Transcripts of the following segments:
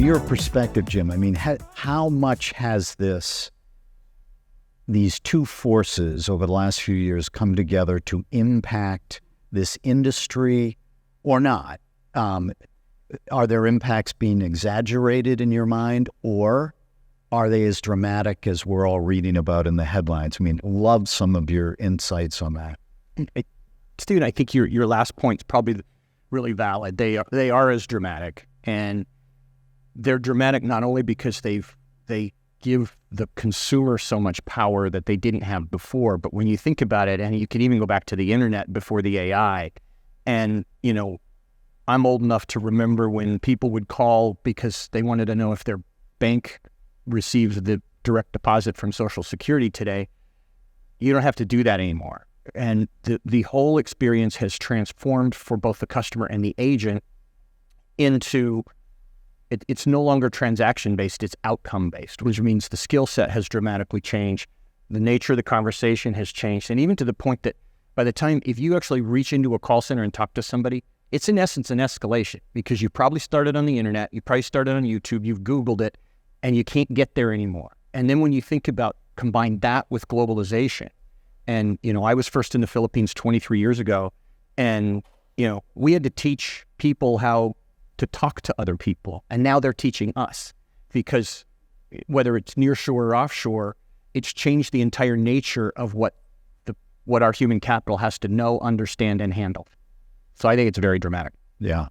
your perspective, Jim, I mean, how much has these two forces over the last few years come together to impact this industry or not? Are their impacts being exaggerated in your mind, or are they as dramatic as we're all reading about in the headlines? I mean, love some of your insights on that. Steven, I think your last point is probably really valid. They are as dramatic, and they're dramatic not only because they give the consumer so much power that they didn't have before, but when you think about it, and you can even go back to the internet before the AI, and I'm old enough to remember when people would call because they wanted to know if their bank receives the direct deposit from Social Security today. You don't have to do that anymore. And the whole experience has transformed for both the customer and the agent into, it's no longer transaction-based, it's outcome-based, which means the skill set has dramatically changed. The nature of the conversation has changed. And even to the point that by the time, if you actually reach into a call center and talk to somebody, it's in essence an escalation, because you probably started on the internet, you probably started on YouTube, you've Googled it, and you can't get there anymore. And then when you think about combine that with globalization, and I was first in the Philippines 23 years ago, and we had to teach people how to talk to other people, and now they're teaching us, because whether it's nearshore or offshore, it's changed the entire nature of what our human capital has to know, understand, and handle. So I think it's very dramatic. Yeah.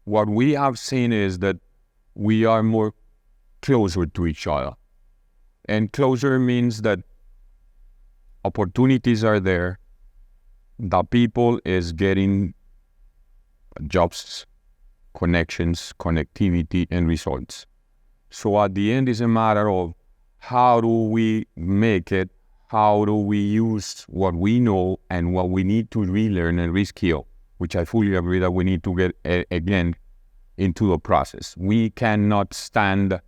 What we have seen is that we are more closer to each other. And closer means that opportunities are there. The people is getting jobs, connections, connectivity, and results. So at the end, it's a matter of how do we make it? How do we use what we know and what we need to relearn and reskill? Which I fully agree that we need to get, again, into the process. We cannot stand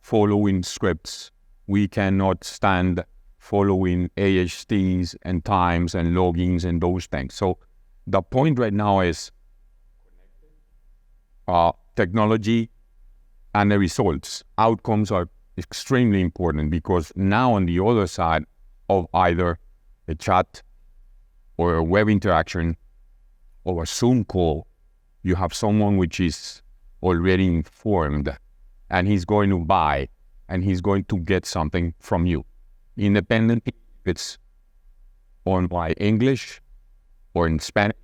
following scripts. We cannot stand following AHTs and times and logins and those things. So the point right now is technology and the results. Outcomes are extremely important, because now on the other side of either a chat or a web interaction or a Zoom call, you have someone which is already informed, and he's going to buy, and he's going to get something from you. Independently, if it's on by English or in Spanish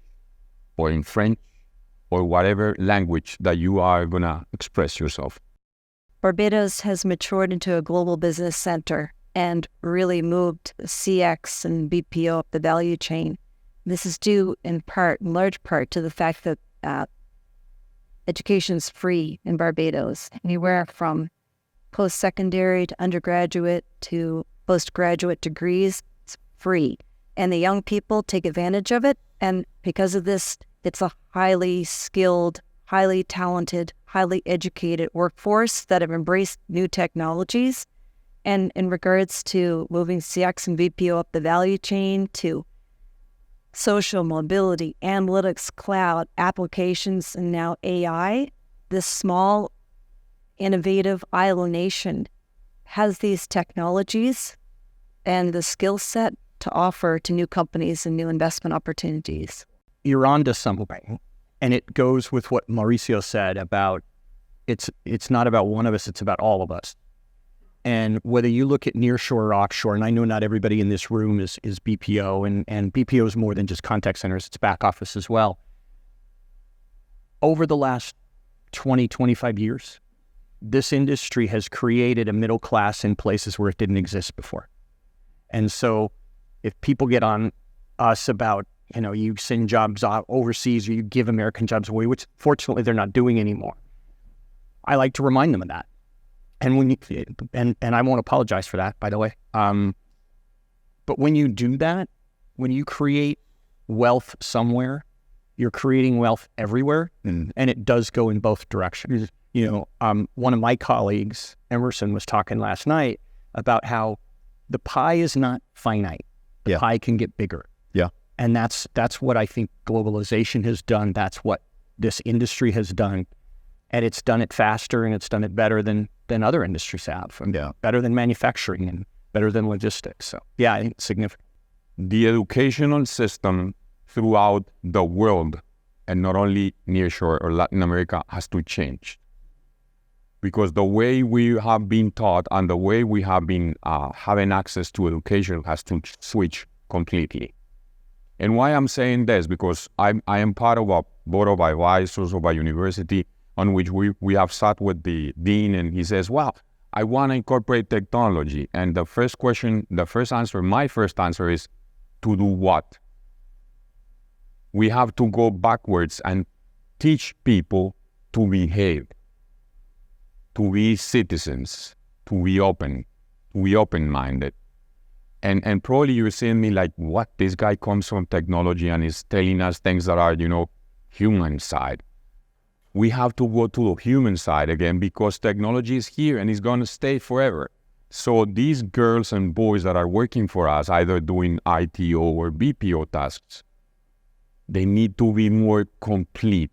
or in French or whatever language that you are going to express yourself. Barbados has matured into a global business center and really moved CX and BPO up the value chain. This is due in large part, to the fact that education is free in Barbados, anywhere from post-secondary to undergraduate to postgraduate degrees. It's free. And the young people take advantage of it. And because of this, it's a highly skilled, highly talented, highly educated workforce that have embraced new technologies. And in regards to moving CX and BPO up the value chain to social mobility, analytics, cloud, applications, and now AI, this small, innovative island nation has these technologies and the skill set to offer to new companies and new investment opportunities. You're onto something, and it goes with what Mauricio said about it's not about one of us, it's about all of us. And whether you look at nearshore or offshore, and I know not everybody in this room is BPO, and BPO is more than just contact centers, it's back office as well. Over the last 20, 25 years, this industry has created a middle class in places where it didn't exist before. And so if people get on us about, you send jobs overseas or you give American jobs away, which fortunately they're not doing anymore, I like to remind them of that. And when and I won't apologize for that, by the way. But when you do that, when you create wealth somewhere, you're creating wealth everywhere, and it does go in both directions. One of my colleagues, Emerson, was talking last night about how the pie is not finite. The pie can get bigger. Yeah. And that's what I think globalization has done. That's what this industry has done. and it's done it faster and it's done it better than other industries have. And better than manufacturing and better than logistics. So yeah, I think it's significant. The educational system throughout the world, and not only nearshore or Latin America, has to change. Because the way we have been taught and the way we have been having access to education has to switch completely. And why I'm saying this, because I am part of a board of advisors of a university on which we have sat with the dean, and he says, well, I want to incorporate technology. And my first answer is, to do what? We have to go backwards and teach people to behave, to be citizens, to be open-minded. And probably you're saying me like, what? This guy comes from technology and is telling us things that are, human side. We have to go to the human side again, because technology is here and it's going to stay forever. So these girls and boys that are working for us, either doing ITO or BPO tasks, they need to be more complete.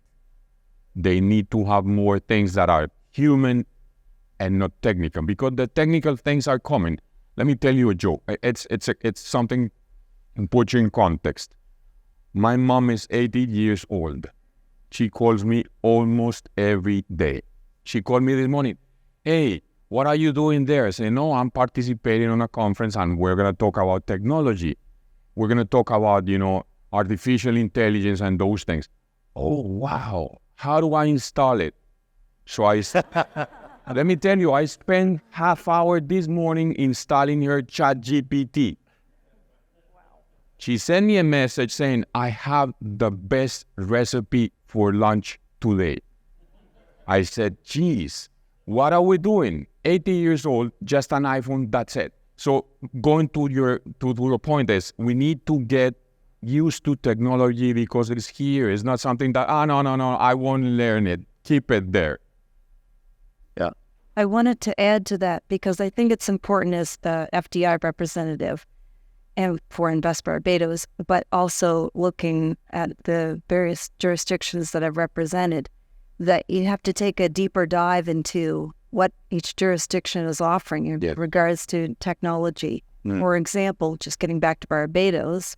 They need to have more things that are human and not technical, because the technical things are coming. Let me tell you a joke. It's something to put you in context. My mom is 80 years old. She calls me almost every day. She called me this morning. Hey, what are you doing there? I say, no, I'm participating on a conference and we're going to talk about technology. We're going to talk about, artificial intelligence and those things. Oh, wow. How do I install it? So let me tell you, I spent half hour this morning installing her ChatGPT. She sent me a message saying, I have the best recipe for lunch today. I said, geez, what are we doing? 80 years old, just an iPhone, that's it. So going to your point is, we need to get used to technology because it's here. It's not something that, no, I won't learn it. Keep it there. Yeah. I wanted to add to that because I think it's important as the FDI representative and for Invest Barbados, but also looking at the various jurisdictions that I've represented, that you have to take a deeper dive into what each jurisdiction is offering in regards to technology. For example, just getting back to Barbados,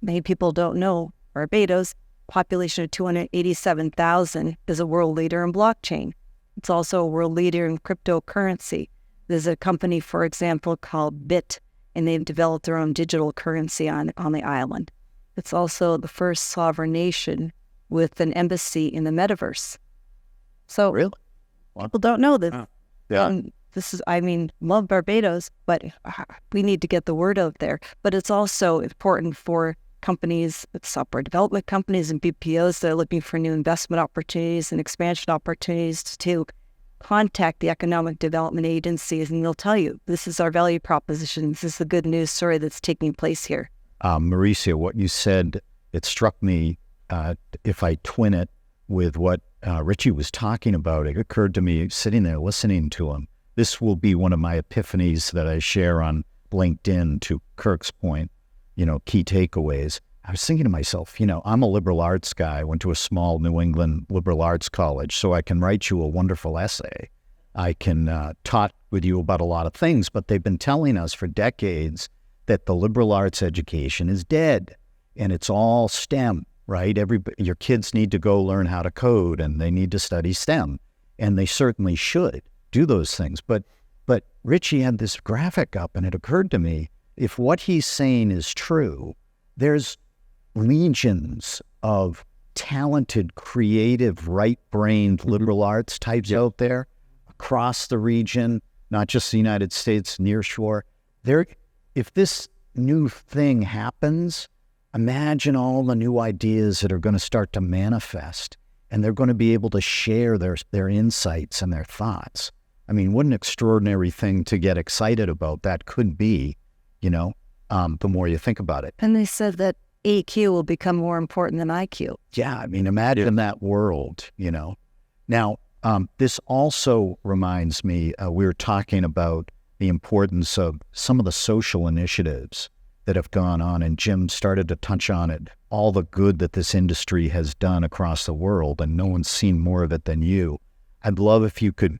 many people don't know Barbados, population of 287,000, is a world leader in blockchain. It's also a world leader in cryptocurrency. There's a company, for example, called Bit, and they've developed their own digital currency on the island. It's also the first sovereign nation with an embassy in the metaverse. So Really? people don't know this. Oh. Yeah. And this is, love Barbados, but we need to get the word out there. But it's also important for companies, software development companies and BPOs that are looking for new investment opportunities and expansion opportunities to contact the economic development agencies, and they'll tell you, this is our value proposition. This is the good news story that's taking place here. Mauricio, what you said, it struck me, if I twin it with what Richie was talking about, it occurred to me sitting there listening to him. This will be one of my epiphanies that I share on LinkedIn, to Kirk's point, key takeaways. I was thinking to myself, I'm a liberal arts guy. I went to a small New England liberal arts college, so I can write you a wonderful essay. I can talk with you about a lot of things, but they've been telling us for decades that the liberal arts education is dead, and it's all STEM, right? Your kids need to go learn how to code, and they need to study STEM, and they certainly should do those things. But Richie had this graphic up, and it occurred to me, if what he's saying is true, there's legions of talented, creative, right-brained liberal arts types out there across the region, not just the United States, nearshore. If this new thing happens, imagine all the new ideas that are going to start to manifest, and they're going to be able to share their insights and their thoughts. What an extraordinary thing to get excited about that could be, the more you think about it. And they said that EQ will become more important than IQ. Yeah, imagine that world, Now, this also reminds me, we were talking about the importance of some of the social initiatives that have gone on, and Jim started to touch on it, all the good that this industry has done across the world, and no one's seen more of it than you. I'd love if you could,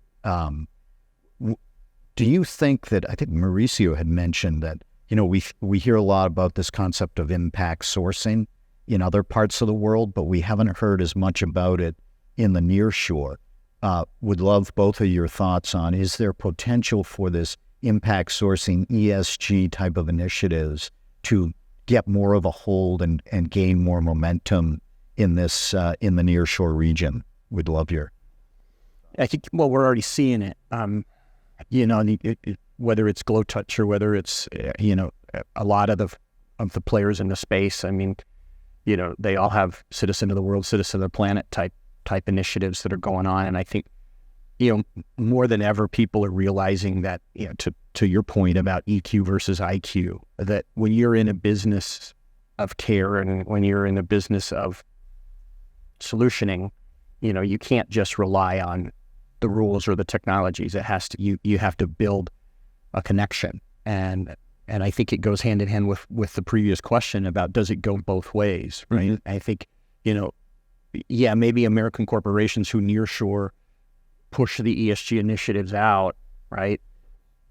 do you think that, I think Mauricio had mentioned that, we hear a lot about this concept of impact sourcing in other parts of the world, but we haven't heard as much about it in the nearshore. Would love both of your thoughts on, is there potential for this impact sourcing ESG type of initiatives to get more of a hold and gain more momentum in this, in the nearshore region? Would love your... I think, well, we're already seeing it. Whether it's GlowTouch or whether it's, a lot of the players in the space, I mean, they all have citizen of the world, citizen of the planet type initiatives that are going on. And I think, more than ever, people are realizing that, to your point about EQ versus IQ, that when you're in a business of care and when you're in a business of solutioning, you can't just rely on the rules or the technologies. It has to, you have to build a connection. And I think it goes hand in hand with the previous question about, does it go both ways, right? Mm-hmm. I think, maybe American corporations who nearshore push the ESG initiatives out, right?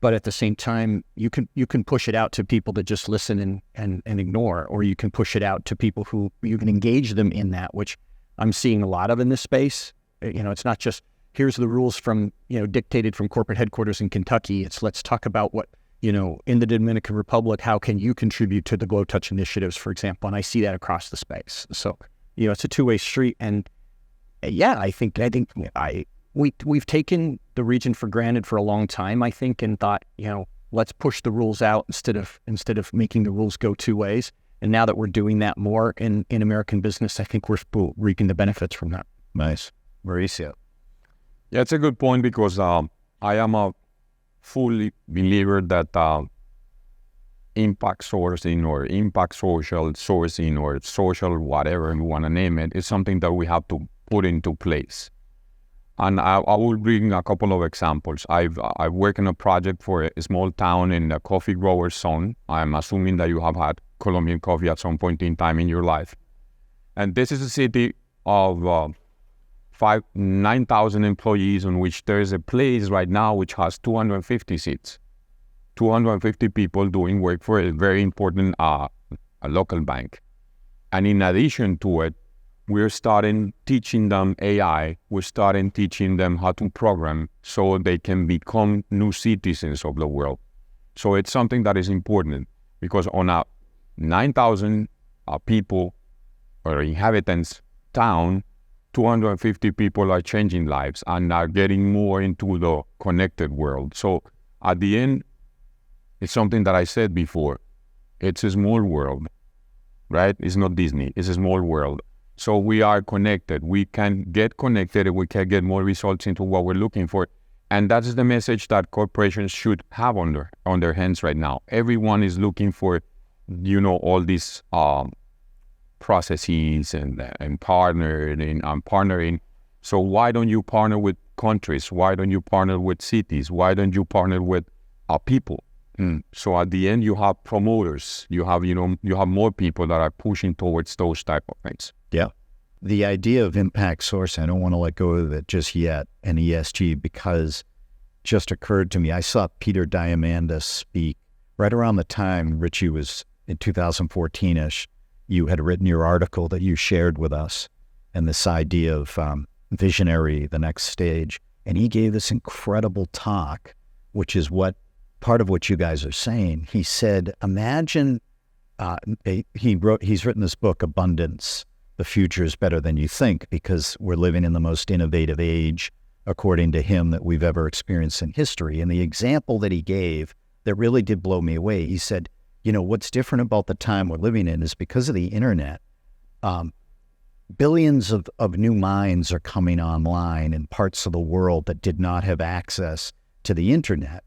But at the same time, you can push it out to people that just listen and ignore, or you can push it out to people who you can engage them in that, which I'm seeing a lot of in this space. It's not just, here's the rules from, dictated from corporate headquarters in Kentucky. It's, let's talk about what, in the Dominican Republic, how can you contribute to the GlowTouch initiatives, for example? And I see that across the space. So, it's a two-way street. And I think we've taken the region for granted for a long time, I think, and thought, let's push the rules out instead of making the rules go two ways. And now that we're doing that more in American business, I think we're reaping the benefits from that. Nice. Mauricio. Yeah, it's a good point, because I am a fully believer that impact sourcing or impact social sourcing or social whatever you want to name it is something that we have to put into place. And I will bring a couple of examples. I've worked in a project for a small town in the coffee grower zone. I'm assuming that you have had Colombian coffee at some point in time in your life. And this is a city of 9,000 employees, on which there is a place right now which has 250 seats. 250 people doing work for a very important a local bank. And in addition to it, we're starting teaching them AI. We're starting teaching them how to program so they can become new citizens of the world. So it's something that is important, because on a 9,000 people or inhabitants town, 250 people are changing lives and are getting more into the connected world. So at the end, it's something that I said before. It's a small world, right? It's not Disney. It's a small world. So we are connected. We can get connected and we can get more results into what we're looking for. And that's the message that corporations should have on their hands right now. Everyone is looking for, all these processes and partnering. So why don't you partner with countries? Why don't you partner with cities? Why don't you partner with people? So at the end, you have promoters. You have more people that are pushing towards those type of things. Yeah. The idea of impact sourcing, I don't want to let go of it just yet, and ESG, because just occurred to me. I saw Peter Diamandis speak right around the time Richie was in 2014-ish. You had written your article that you shared with us, and this idea of visionary, the next stage. And he gave this incredible talk, which is part of what you guys are saying. He said, imagine, he's written this book, Abundance, The Future is Better Than You Think, because we're living in the most innovative age, according to him, that we've ever experienced in history. And the example that he gave that really did blow me away, he said, what's different about the time we're living in is because of the internet, billions of new minds are coming online in parts of the world that did not have access to the internet.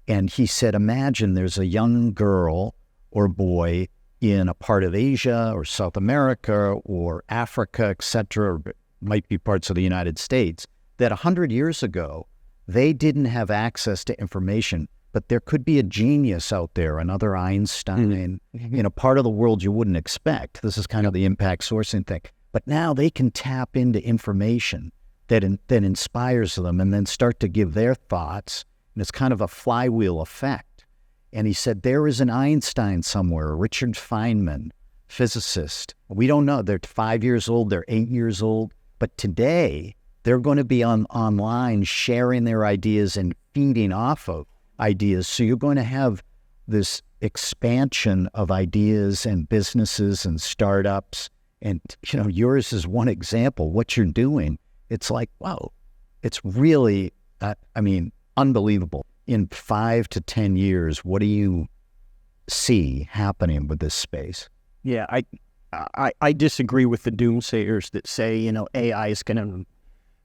And he said, imagine there's a young girl or boy in a part of Asia or South America or Africa, et cetera, or might be parts of the United States, that 100 years ago, they didn't have access to information, but there could be a genius out there, another Einstein, in a part of the world you wouldn't expect. This is kind of the impact sourcing thing. But now they can tap into information that inspires them, and then start to give their thoughts, and it's kind of a flywheel effect. And he said, there is an Einstein somewhere, a Richard Feynman, physicist. We don't know. They're 5 years old, they're 8 years old, but today they're going to be online sharing their ideas and feeding off of ideas. So you're going to have this expansion of ideas and businesses and startups. And, yours is one example. What you're doing, it's like, wow, it's really, unbelievable. In 5 to 10 years, what do you see happening with this space? Yeah, I disagree with the doomsayers that say, AI is going to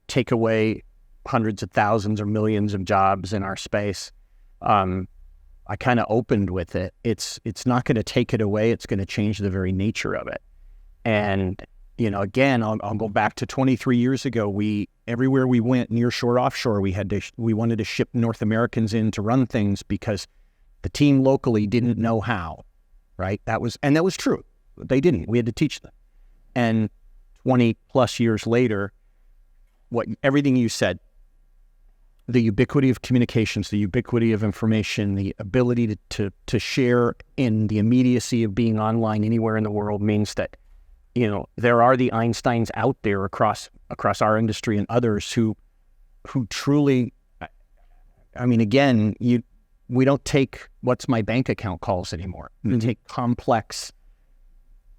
take away hundreds of thousands or millions of jobs in our space. I kind of opened with it. It's not going to take it away. It's going to change the very nature of it. And, again, I'll go back to 23 years ago. Everywhere we went, nearshore, offshore, we wanted to ship North Americans in to run things because the team locally didn't know how, right? That was true. They didn't. We had to teach them. And 20 plus years later, everything you said, the ubiquity of communications, the ubiquity of information, the ability to share in the immediacy of being online anywhere in the world means that, there are the Einsteins out there across our industry and others who truly, again, we don't take what's my bank account calls anymore. We take complex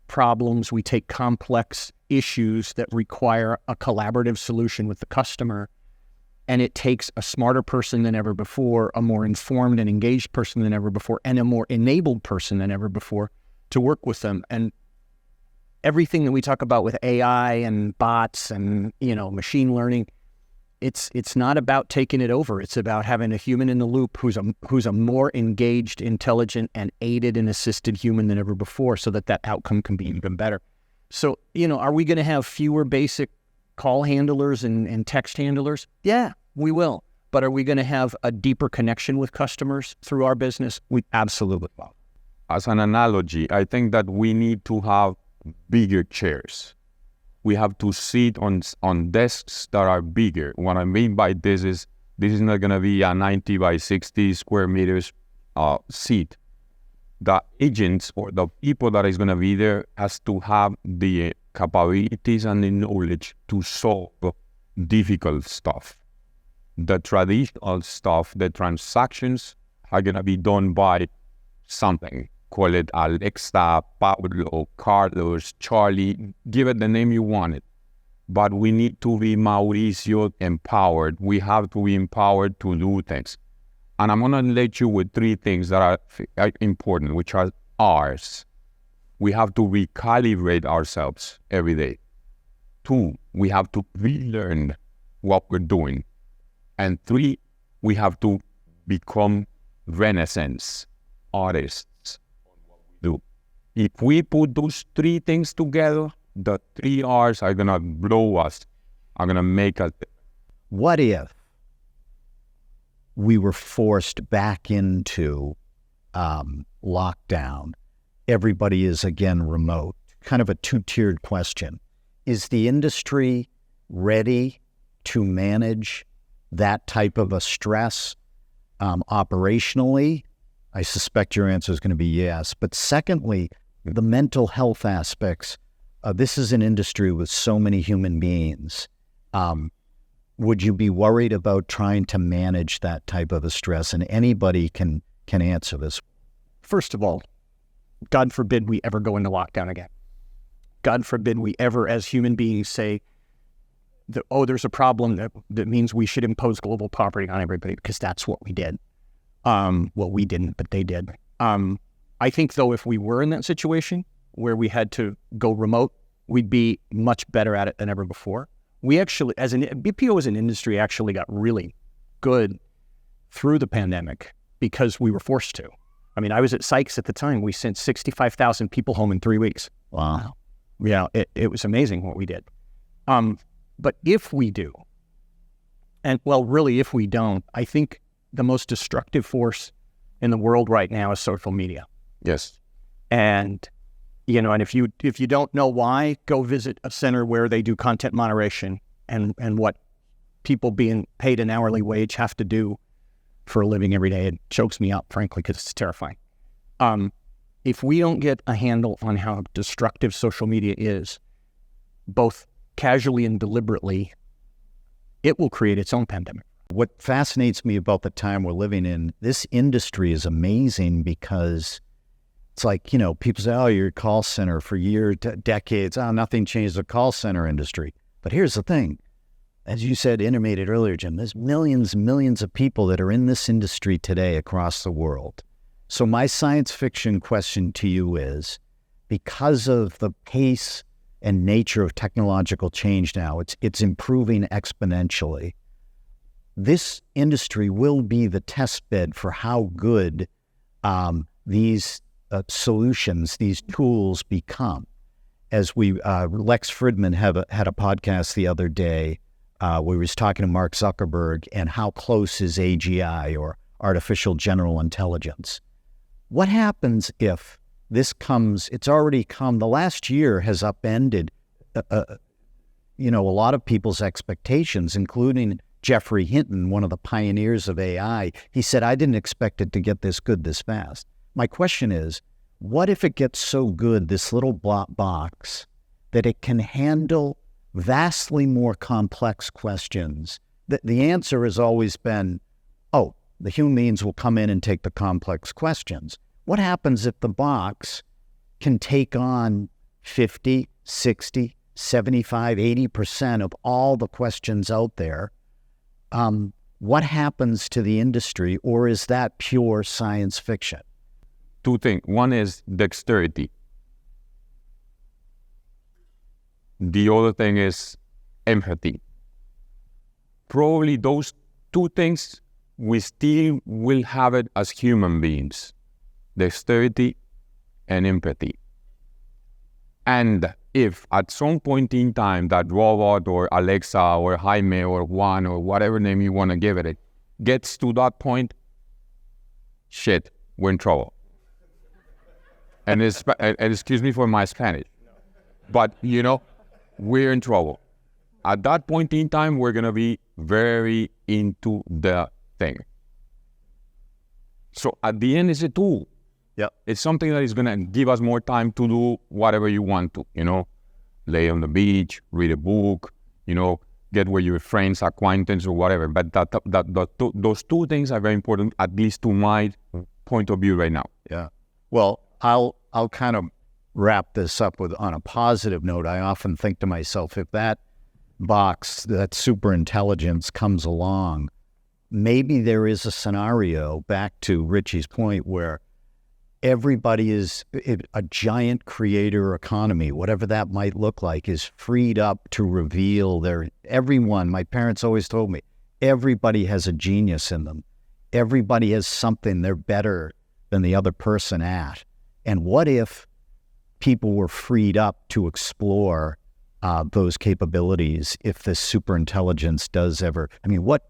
problems, we take complex issues that require a collaborative solution with the customer. And it takes a smarter person than ever before, a more informed and engaged person than ever before, and a more enabled person than ever before to work with them. And everything that we talk about with AI and bots and, machine learning, it's not about taking it over. It's about having a human in the loop who's a more engaged, intelligent, and aided and assisted human than ever before, so that outcome can be even better. So, are we going to have fewer basic call handlers and text handlers? Yeah, we will. But are we going to have a deeper connection with customers through our business? We absolutely will. As an analogy, I think that we need to have bigger chairs. We have to sit on desks that are bigger. What I mean by this is not going to be a 90 by 60 square meters seat. The agents or the people that is going to be there has to have the capabilities and the knowledge to solve difficult stuff. The traditional stuff, the transactions are going to be done by something. Call it Alexa, Pablo, Carlos, Charlie, give it the name you want it. But we need to be Mauricio empowered. We have to be empowered to do things. And I'm going to let you with 3 things that are important, which are ours. We have to recalibrate ourselves every day. 2, we have to relearn what we're doing. And 3, we have to become Renaissance artists on what we do. If we put those 3 things together, the 3 R's are going to blow us, are going to make us. What if we were forced back into lockdown? Everybody is again remote. Kind of a 2-tiered question. Is the industry ready to manage that type of a stress operationally? I suspect your answer is going to be yes. But secondly, the mental health aspects. This is an industry with so many human beings. Would you be worried about trying to manage that type of a stress? And anybody can answer this. First of all, God forbid we ever go into lockdown again. God forbid we ever, as human beings, say, there's a problem that means we should impose global poverty on everybody, because that's what we did. Well, we didn't, but they did. I think, though, if we were in that situation where we had to go remote, we'd be much better at it than ever before. We actually, BPO as an industry, actually got really good through the pandemic because we were forced to. I mean, I was at Sykes at the time. We sent 65,000 people home in 3 weeks. Wow. Yeah, it was amazing what we did. But if we do, and well, really, if we don't, I think the most destructive force in the world right now is social media. Yes. And, and if you don't know why, go visit a center where they do content moderation and what people being paid an hourly wage have to do for a living every day. It chokes me up, frankly, because it's terrifying. If we don't get a handle on how destructive social media is, both casually and deliberately, it will create its own pandemic. What fascinates me about the time we're living in, this industry is amazing because it's like, you know, people say, oh, you're a call center for years, decades. Oh, nothing changed the call center industry. But here's the thing. As you said, intimated earlier, Jim, there's millions and millions of people that are in this industry today across the world. So my science fiction question to you is, because of the pace and nature of technological change now, it's improving exponentially. This industry will be the test bed for how good these solutions, these tools become. As Lex Fridman had a podcast the other day where he was talking to Mark Zuckerberg and how close is AGI, or artificial general intelligence. What happens if this comes? It's already come. The last year has upended, a lot of people's expectations, including Jeffrey Hinton, one of the pioneers of AI. He said, I didn't expect it to get this good this fast. My question is, what if it gets so good, this little black box, that it can handle vastly more complex questions? The answer has always been, oh, the human beings will come in and take the complex questions. What happens if the box can take on 50, 60, 75, 80% of all the questions out there? What happens to the industry, or is that pure science fiction? Two things. One is dexterity. The other thing is empathy. Probably those two things, we still will have it as human beings. Dexterity and empathy. And if at some point in time that robot or Alexa or Jaime or Juan or whatever name you want to give it gets to that point, shit, we're in trouble. And excuse me for my Spanish, but we're in trouble. At that point in time, we're going to be very into the thing. So at the end, it's a tool. Yeah, it's something that is going to give us more time to do whatever you want to, lay on the beach, read a book, get with your friends, acquaintances, or whatever. But those two things are very important, at least to my point of view right now. Yeah. Well, I'll kind of wrap this up on a positive note. I often think to myself, if that box, that super intelligence comes along, maybe there is a scenario, back to Richie's point, where everybody is a giant creator economy, whatever that might look like, is freed up to reveal everyone. My parents always told me, everybody has a genius in them. Everybody has something they're better than the other person at. And what if people were freed up to explore those capabilities if this super intelligence does ever? I mean, what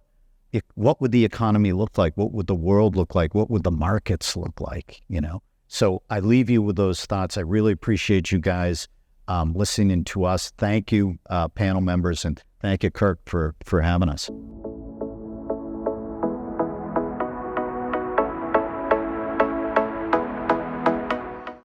would the economy look like? What would the world look like? What would the markets look like? So I leave you with those thoughts. I really appreciate you guys listening to us. Thank you, panel members, and thank you, Kirk, for having us.